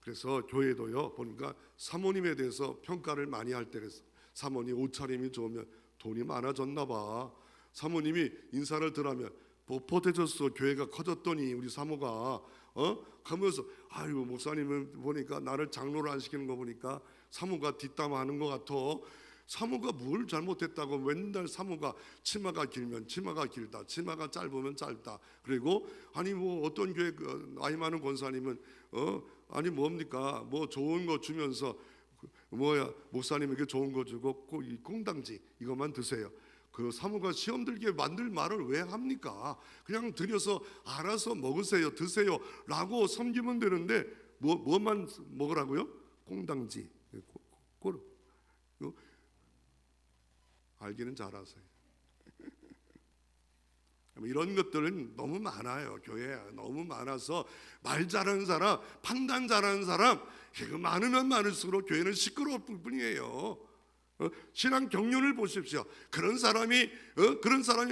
Speaker 1: 그래서 교회도요, 보니까 사모님에 대해서 평가를 많이 할 때가 있어요. 사모님 옷차림이 좋으면 돈이 많아졌나 봐. 사모님이 인사를 들으면 보태졌어. 교회가 커졌더니 우리 사모가 가면서, 아유, 목사님은 보니까 나를 장로를 안 시키는 거 보니까 사모가 뒷담화하는 것 같아. 사모가 뭘 잘못했다고 맨날 사모가 치마가 길면 치마가 길다, 치마가 짧으면 짧다. 그리고 아니 뭐 어떤 교회 나이 많은 권사님은 아니 뭡니까, 뭐 좋은 거 주면서 뭐야, 목사님에게 좋은 거 주고 꼭 이 꽁당지 이것만 드세요. 그 사모가 시험 들게 만들 말을 왜 합니까? 그냥 드려서 알아서 먹으세요, 드세요 라고 섬기면 되는데 뭐만 먹으라고요? 꽁당지, 알기는 잘하세요. 이런 것들은 너무 많아요. 교회에 너무 많아서 말 잘하는 사람, 판단 잘하는 사람, 이거 많으면 많을수록 교회는 시끄러울 뿐이에요. 신앙 경륜을 보십시오. 그런 사람이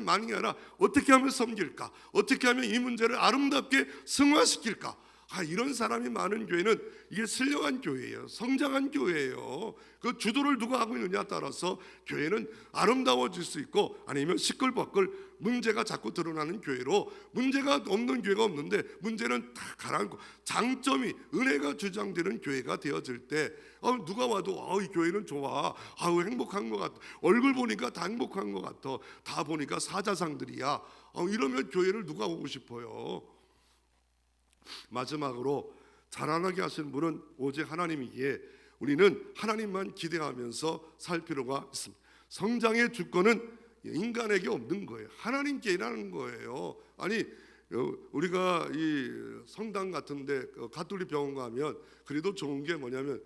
Speaker 1: 많은 게 아니라 어떻게 하면 섬길까, 어떻게 하면 이 문제를 아름답게 승화시킬까, 이런 사람이 많은 교회는 이게 신령한 교회예요. 성장한 교회예요. 그 주도를 누가 하고 있느냐에 따라서 교회는 아름다워질 수 있고, 아니면 시끌벅글 문제가 자꾸 드러나는 교회로, 문제가 없는 교회가 없는데 문제는 다 가라앉고 장점이, 은혜가 주장되는 교회가 되어질 때 누가 와도 이 교회는 좋아, 행복한 것 같아, 얼굴 보니까 다 행복한 것 같아, 다 보니까 사자상들이야, 이러면 교회를 누가 오고 싶어요? 마지막으로 자라나게 하시는 분은 오직 하나님이기에 우리는 하나님만 기대하면서 살 필요가 있습니다. 성장의 주권은 인간에게 없는 거예요. 하나님께 일하는 거예요. 아니, 우리가 이 성당 같은데 가톨릭 병원 가면 그래도 좋은 게 뭐냐면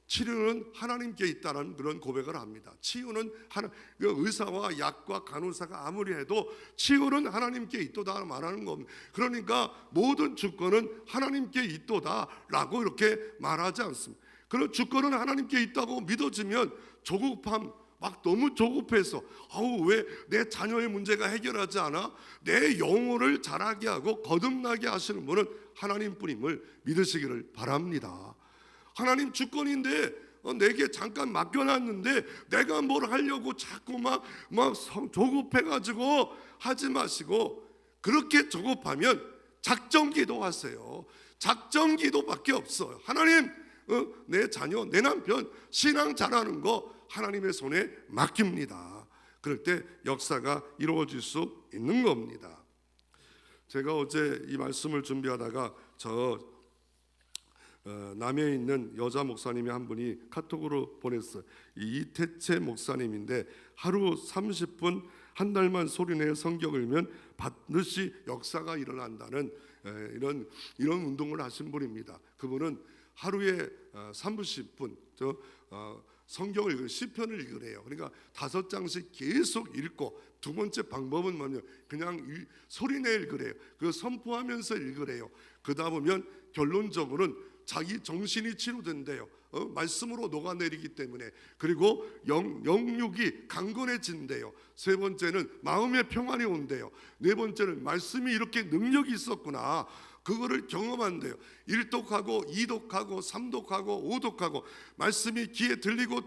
Speaker 1: 치료는 하나님께 있다는 그런 고백을 합니다. 치유는 의사와 약과 간호사가 아무리 해도 치유는 하나님께 있도다 말하는 겁니다. 그러니까 모든 주권은 하나님께 있도다라고 이렇게 말하지 않습니다. 그런 주권은 하나님께 있다고 믿어지면 조급함, 막 너무 조급해서 왜 내 자녀의 문제가 해결하지 않아? 내 영혼을 자라게 하고 거듭나게 하시는 분은 하나님뿐임을 믿으시기를 바랍니다. 하나님 주권인데 내게 잠깐 맡겨놨는데 내가 뭘 하려고 자꾸 막 조급해가지고 하지 마시고, 그렇게 조급하면 작정기도 하세요. 작정기도밖에 없어요. 하나님, 내 자녀, 내 남편 신앙 잘하는 거 하나님의 손에 맡깁니다. 그럴 때 역사가 이루어질 수 있는 겁니다. 제가 어제 이 말씀을 준비하다가 남해에 있는 여자 목사님이 한 분이 카톡으로 보냈어요. 이태채 목사님인데 하루 30분 한 달만 소리내어 성경 읽으면 반드시 역사가 일어난다는 이런 운동을 하신 분입니다. 그분은 하루에 30분 성경을 읽으래요. 시편을 읽으래요. 그러니까 5장씩 계속 읽고, 두 번째 방법은 뭐냐, 그냥 소리내 읽으래요. 그 선포하면서 읽으래요. 그러다 보면 결론적으로는 자기 정신이 치료된대요. 말씀으로 녹아내리기 때문에. 그리고 영육이 강건해진대요. 세 번째는 마음의 평안이 온대요. 네 번째는 말씀이 이렇게 능력이 있었구나, 그거를 경험한대요. 1독하고 2독하고 3독하고 5독하고 말씀이 귀에 들리고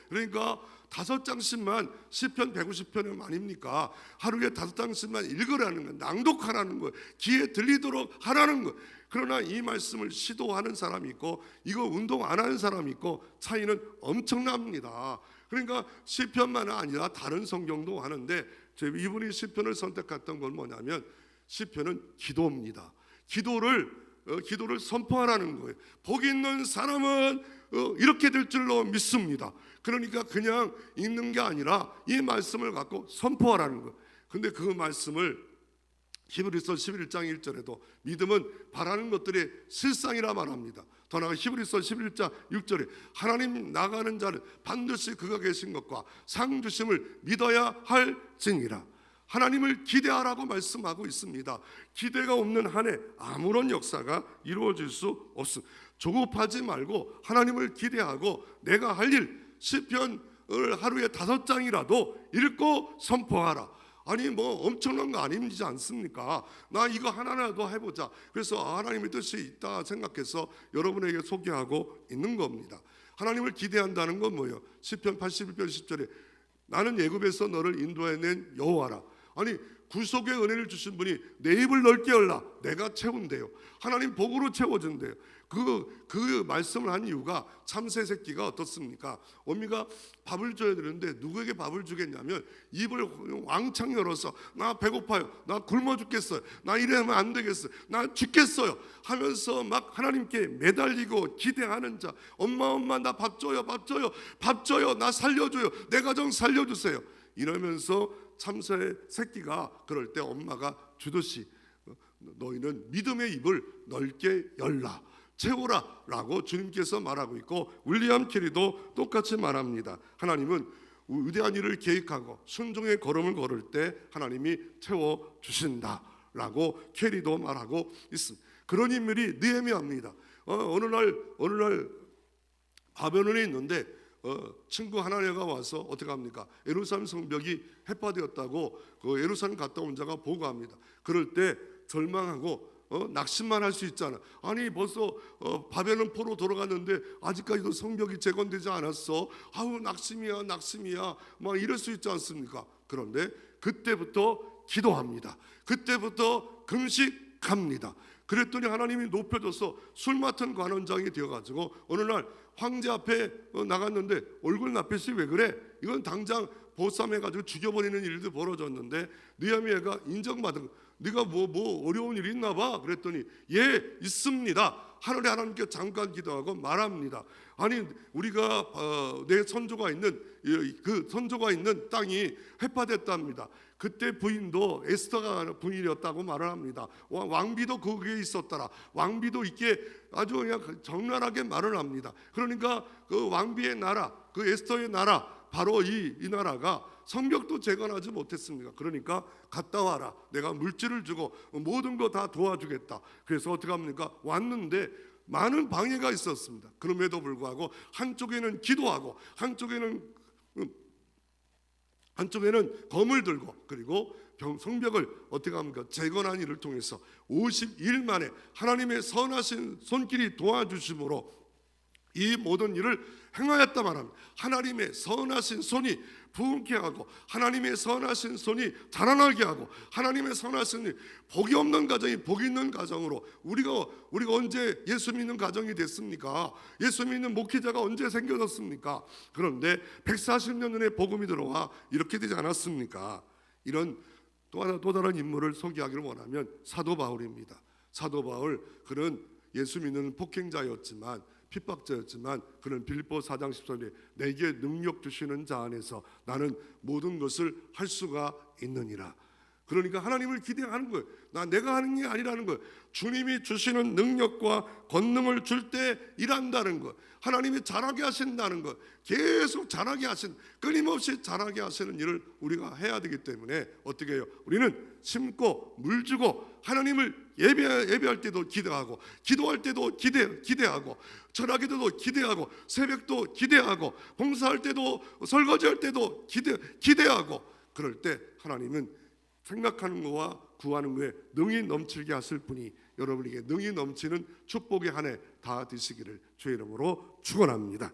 Speaker 1: 그러니까 5장씩만 시편 150편은 아닙니까? 하루에 5장씩만 읽으라는 거예요. 낭독하라는 거예요. 귀에 들리도록 하라는 거예요. 그러나 이 말씀을 시도하는 사람이 있고 이거 운동 안 하는 사람이 있고 차이는 엄청납니다. 그러니까 시편만 아니라 다른 성경도 하는데 이분이 시편을 선택했던 건 뭐냐면 시편은 기도입니다. 기도를 선포하라는 거예요. 복 있는 사람은 이렇게 될 줄로 믿습니다. 그러니까 그냥 읽는 게 아니라 이 말씀을 갖고 선포하라는 거예요. 근데 그 말씀을 히브리서 11장 1절에도 믿음은 바라는 것들의 실상이라 말합니다. 더 나아가 히브리서 11장 6절에 하나님 나가는 자는 반드시 그가 계신 것과 상 주심을 믿어야 할지니라. 하나님을 기대하라고 말씀하고 있습니다. 기대가 없는 한 해 아무런 역사가 이루어질 수 없습니다. 조급하지 말고 하나님을 기대하고 내가 할 일 시편을 하루에 5장이라도 읽고 선포하라. 아니 뭐 엄청난 거 아니지 않습니까? 나 이거 하나라도 해보자. 그래서 하나님의 뜻이 있다 생각해서 여러분에게 소개하고 있는 겁니다. 하나님을 기대한다는 건 뭐예요? 시편 81편 10절에 나는 애굽에서 너를 인도해낸 여호와라. 아니 구속의 은혜를 주신 분이 내 입을 넓게 열라. 내가 채운대요. 하나님 복으로 채워준대요. 그 말씀을 한 이유가 참새 새끼가 어떻습니까? 어미가 밥을 줘야 되는데 누구에게 밥을 주겠냐면 입을 왕창 열어서 나 배고파요, 나 굶어 죽겠어요, 나 이러면 안 되겠어요, 나 죽겠어요 하면서 막 하나님께 매달리고 기대하는 자. 엄마 나 밥 줘요, 나 살려줘요, 내 가정 살려주세요 이러면서 참새 새끼가 그럴 때 엄마가 주듯이 너희는 믿음의 입을 넓게 열라, 채우라 라고 주님께서 말하고 있고 윌리엄 캐리도 똑같이 말합니다. 하나님은 위대한 일을 계획하고 순종의 걸음을 걸을 때 하나님이 채워주신다 라고 캐리도 말하고 있습니다. 그런 인물이 느헤미야입니다. 어느 날 바벨론에 있는데 친구 하나네가 와서 어떻게 합니까? 예루살렘 성벽이 해파되었다고 그 예루살렘 갔다 온 자가 보고합니다. 그럴 때 절망하고 낙심만 할 수 있잖아. 아니 벌써 바벨론 포로 돌아갔는데 아직까지도 성벽이 재건되지 않았어. 아우 낙심이야 막 이럴 수 있지 않습니까? 그런데 그때부터 기도합니다. 그때부터 금식합니다. 그랬더니 하나님이 높여줘서 술 맡은 관원장이 되어가지고 어느 날 황제 앞에 나갔는데 얼굴 낯빛이 왜 그래? 이건 당장 보쌈해가지고 죽여버리는 일도 벌어졌는데 느헤미야가 인정받은, 네가 뭐 어려운 일이 있나 봐. 그랬더니 예 있습니다. 하늘에 하나님께 잠깐 기도하고 말합니다. 아니 우리가 내 선조가 있는 그 선조가 있는 땅이 해파됐답니다. 그때 부인도 에스더가 부인이었다고 말을 합니다. 왕비도 거기에 있었더라. 왕비도 있게 아주 그냥 적나라하게 말을 합니다. 그러니까 그 왕비의 나라, 그 에스더의 나라, 바로 이 나라가 성벽도 재건하지 못했습니다. 그러니까 갔다 와라. 내가 물질을 주고 모든 거 다 도와주겠다. 그래서 어떻게 합니까? 왔는데 많은 방해가 있었습니다. 그럼에도 불구하고 한쪽에는 기도하고 한쪽에는 검을 들고 그리고 성벽을 어떻게 합니까? 재건한 일을 통해서 50일 만에 하나님의 선하신 손길이 도와주심으로 이 모든 일을 행하였다 말합니다. 하나님의 선하신 손이 부흥케 하고 하나님의 선하신 손이 자라나게 하고 하나님의 선하신 손이 복이 없는 가정이 복 있는 가정으로 우리가 언제 예수 믿는 가정이 됐습니까? 예수 믿는 목회자가 언제 생겨졌습니까? 그런데 140년 전에 복음이 들어와 이렇게 되지 않았습니까? 이런 또 다른 인물을 소개하기를 원하면 사도 바울입니다. 사도 바울, 그는 예수 믿는 폭행자였지만 핍박자였지만 그는 빌립보 4장 14절에 내게 능력 주시는 자 안에서 나는 모든 것을 할 수가 있느니라. 그러니까 하나님을 기대하는 거예요. 내가 하는 게 아니라는 거예요. 주님이 주시는 능력과 권능을 줄 때 일한다는 것, 하나님이 잘하게 하신다는 것, 계속 잘하게 하신, 끊임없이 잘하게 하시는 일을 우리가 해야 되기 때문에 어떻게 해요? 우리는 심고 물주고 하나님을 예배할 때도 기대하고, 기도할 때도 기대하고, 철학할 때도 기대하고, 새벽도 기대하고, 봉사할 때도, 설거지할 때도 기대하고, 그럴 때 하나님은 생각하는 것과 구하는 것에 능히 넘치게 하실 분이 여러분에게 능히 넘치는 축복의 한 해 다 되시기를 주의 이름으로 축원합니다.